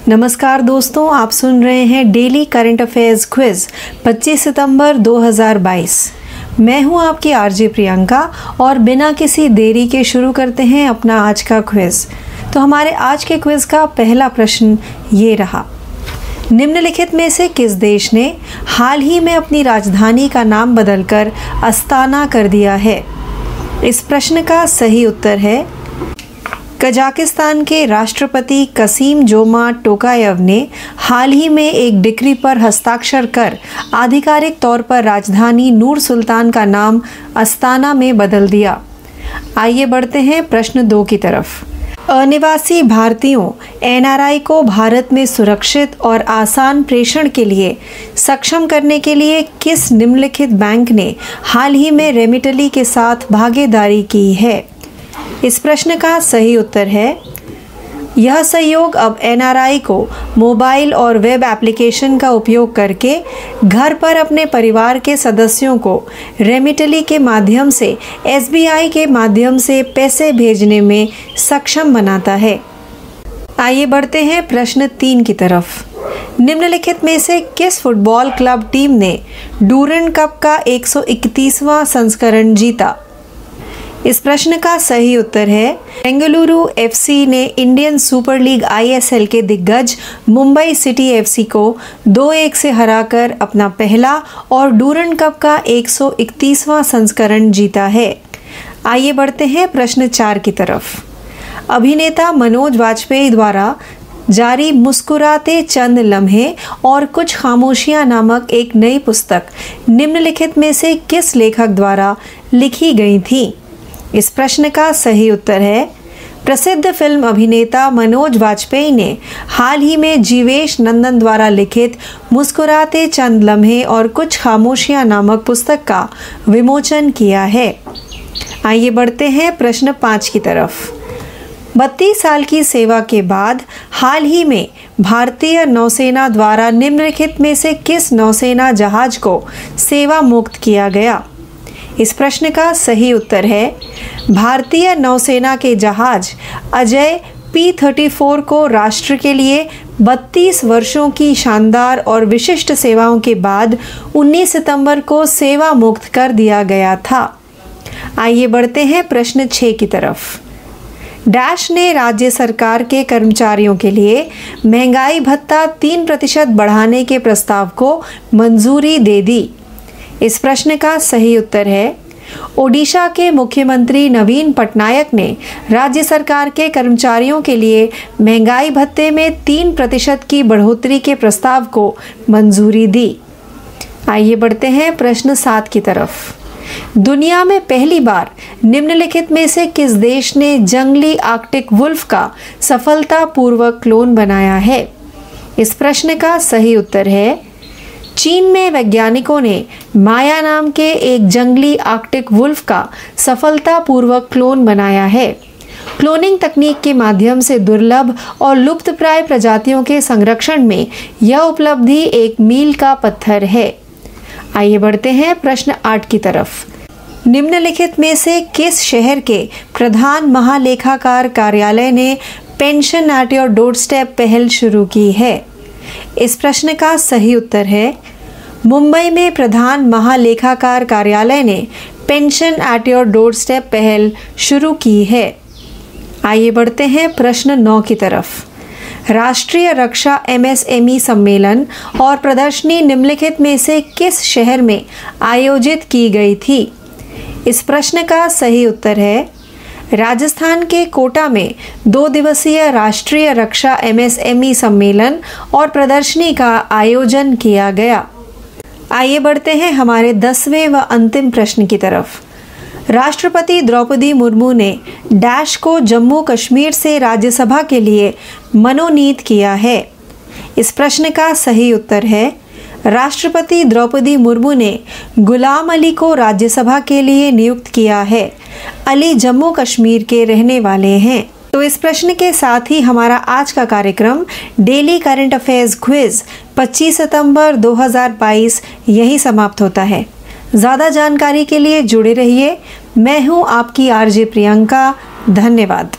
नमस्कार दोस्तों, आप सुन रहे हैं डेली करंट अफेयर्स क्विज 25 सितंबर 2022। मैं हूं आपकी आरजे प्रियंका और बिना किसी देरी के शुरू करते हैं अपना आज का क्विज। तो हमारे आज के क्विज का पहला प्रश्न ये रहा, निम्नलिखित में से किस देश ने हाल ही में अपनी राजधानी का नाम बदलकर अस्ताना कर दिया है? इस प्रश्न का सही उत्तर है कजाकिस्तान के राष्ट्रपति कसीम जोमा टोकायव ने हाल ही में एक डिक्री पर हस्ताक्षर कर आधिकारिक तौर पर राजधानी नूर सुल्तान का नाम अस्ताना में बदल दिया। आइए बढ़ते हैं प्रश्न 2 की तरफ। अनिवासी भारतीयों NRI को भारत में सुरक्षित और आसान प्रेषण के लिए सक्षम करने के लिए किस निम्नलिखित बैंक ने हाल ही में रेमिटली के साथ भागीदारी की है? इस प्रश्न का सही उत्तर है यह सहयोग अब NRI को मोबाइल और वेब एप्लीकेशन का उपयोग करके घर पर अपने परिवार के सदस्यों को रेमिटली के माध्यम से SBI के माध्यम से पैसे भेजने में सक्षम बनाता है। आइए बढ़ते हैं प्रश्न 3 की तरफ। निम्नलिखित में से किस फुटबॉल क्लब टीम ने डूरन कप का 131वां संस्करण जीता? इस प्रश्न का सही उत्तर है बेंगलुरु FC ने इंडियन सुपर लीग ISL के दिग्गज मुंबई सिटी FC को 2-1 से हराकर अपना पहला और डूरन कप का 131वां संस्करण जीता है। आइए बढ़ते हैं प्रश्न 4 की तरफ। अभिनेता मनोज वाजपेयी द्वारा जारी मुस्कुराते चंद लम्हे और कुछ खामोशियां नामक एक नई पुस्तक निम्नलिखित में से किस लेखक द्वारा लिखी गई थी? इस प्रश्न का सही उत्तर है प्रसिद्ध फिल्म अभिनेता मनोज वाजपेयी ने हाल ही में जीवेश नंदन द्वारा लिखित मुस्कुराते चंद लम्हे और कुछ खामोशियां नामक पुस्तक का विमोचन किया है। आइए बढ़ते हैं प्रश्न 5 की तरफ। 32 साल की सेवा के बाद हाल ही में भारतीय नौसेना द्वारा निम्नलिखित में से किस नौसेना जहाज को सेवा मुक्त किया गया? इस प्रश्न का सही उत्तर है भारतीय नौसेना के जहाज अजय P-34 को राष्ट्र के लिए 32 वर्षों की शानदार और विशिष्ट सेवाओं के बाद 19 सितंबर को सेवा मुक्त कर दिया गया था। आइए बढ़ते हैं प्रश्न 6 की तरफ। डैश ने राज्य सरकार के कर्मचारियों के लिए महंगाई भत्ता 3% बढ़ाने के प्रस्ताव को मंजूरी दे दी। इस प्रश्न का सही उत्तर है ओडिशा के मुख्यमंत्री नवीन पटनायक ने राज्य सरकार के कर्मचारियों के लिए महंगाई भत्ते में 3% की बढ़ोतरी के प्रस्ताव को मंजूरी दी। आइए बढ़ते हैं प्रश्न 7 की तरफ। दुनिया में पहली बार निम्नलिखित में से किस देश ने जंगली आर्कटिक वुल्फ का सफलतापूर्वक क्लोन बनाया है? इस प्रश्न का सही उत्तर है चीन में वैज्ञानिकों ने माया नाम के एक जंगली आर्कटिक वुल्फ का सफलतापूर्वक क्लोन बनाया है। क्लोनिंग तकनीक के माध्यम से दुर्लभ और लुप्तप्राय प्रजातियों के संरक्षण में यह उपलब्धि एक मील का पत्थर है। आइए बढ़ते हैं प्रश्न 8 की तरफ। निम्नलिखित में से किस शहर के प्रधान महालेखाकार कार्यालय ने पेंशन एट योर डोरस्टेप पहल शुरू की है? इस प्रश्न का सही उत्तर है मुंबई में प्रधान महालेखाकार कार्यालय ने पेंशन एट योर डोरस्टेप पहल शुरू की है। आइए बढ़ते हैं प्रश्न 9 की तरफ। राष्ट्रीय रक्षा MSME सम्मेलन और प्रदर्शनी निम्नलिखित में से किस शहर में आयोजित की गई थी? इस प्रश्न का सही उत्तर है राजस्थान के कोटा में 2 दिवसीय राष्ट्रीय रक्षा MSME सम्मेलन और प्रदर्शनी का आयोजन किया गया। आइए बढ़ते हैं हमारे 10वें व अंतिम प्रश्न की तरफ। राष्ट्रपति द्रौपदी मुर्मू ने डैश को जम्मू कश्मीर से राज्यसभा के लिए मनोनीत किया है। इस प्रश्न का सही उत्तर है राष्ट्रपति द्रौपदी मुर्मू ने गुलाम अली को राज्यसभा के लिए नियुक्त किया है। अली जम्मू कश्मीर के रहने वाले हैं। तो इस प्रश्न के साथ ही हमारा आज का कार्यक्रम डेली करंट अफेयर्स क्विज 25 सितंबर 2022 यही समाप्त होता है। ज़्यादा जानकारी के लिए जुड़े रहिए। मैं हूँ आपकी आरजे प्रियंका। धन्यवाद।